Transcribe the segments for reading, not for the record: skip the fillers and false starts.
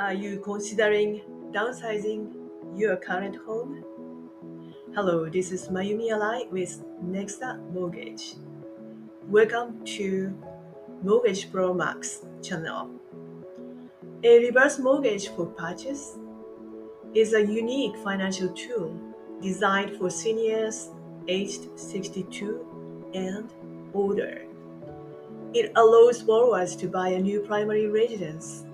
Are you considering downsizing your current home? Hello, this is Mayumi Alai with Nexa Mortgage. Welcome to Mortgage Pro Max channel. A reverse mortgage for purchase is a unique financial tool designed for seniors aged 62 and older. It allows borrowers to buy a new primary residence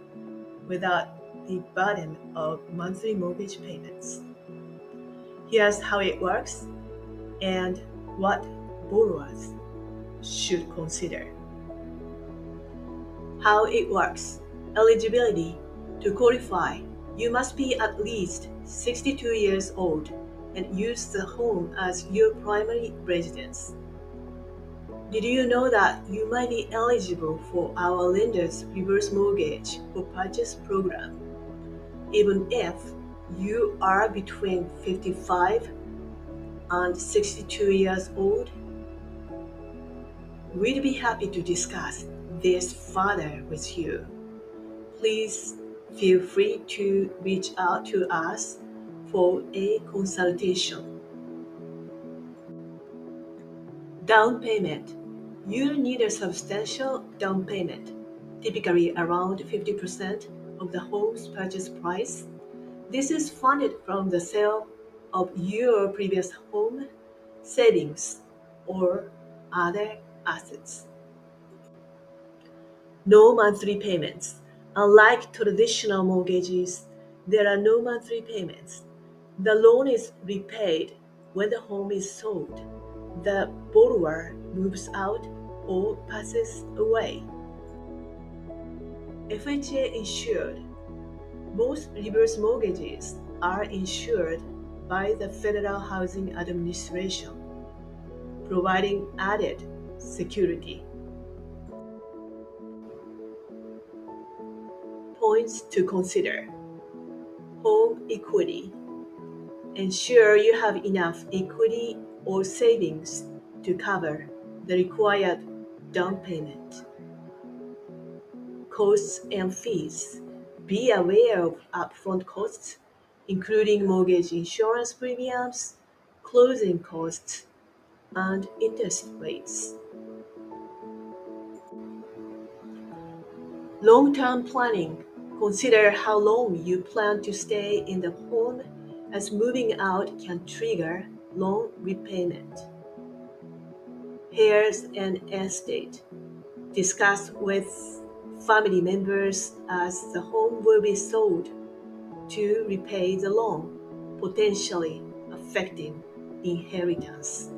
without the burden of monthly mortgage payments. Here's how it works and what borrowers should consider. How it works. Eligibility. To qualify, you must be at least 62 years old and use the home as your primary residence. Did you know that you might be eligible for our lender's reverse mortgage for purchase program, even if you are between 55 and 62 years old? We'd be happy to discuss this further with you. Please feel free to reach out to us for a consultation. Down payment. You need a substantial down payment, typically around 50% of the home's purchase price. This is funded from the sale of your previous home, savings, or other assets. No monthly payments. Unlike traditional mortgages, there are no monthly payments. The loan is repaid when the home is sold, the borrower moves out, or passes away. FHA insured. Most reverse mortgages are insured by the Federal Housing Administration, providing added security. Points to consider. Home equity. Ensure you have enough equity or savings to cover the required down payment. Costs and fees. Be aware of upfront costs, including mortgage insurance premiums, closing costs, and interest rates. Long-term planning. Consider how long you plan to stay in the home, as moving out can trigger loan repayment. Heirs and estate. Discuss with family members as the home will be sold to repay the loan, potentially affecting inheritance.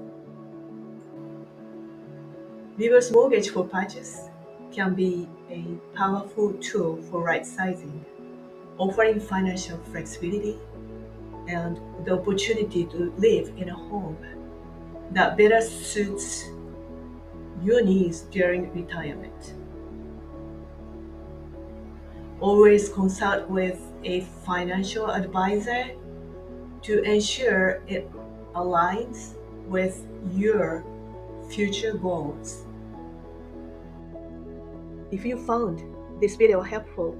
Reverse mortgage for purchase can be a powerful tool for right sizing, offering financial flexibility and the opportunity to live in a home that better suits your needs during retirement. Always consult with a financial advisor to ensure it aligns with your future goals. If you found this video helpful,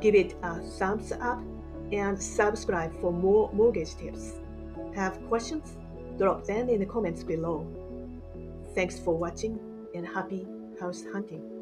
give it a thumbs up and subscribe for more mortgage tips. Have questions? Drop them in the comments below. Thanks for watching and happy house hunting.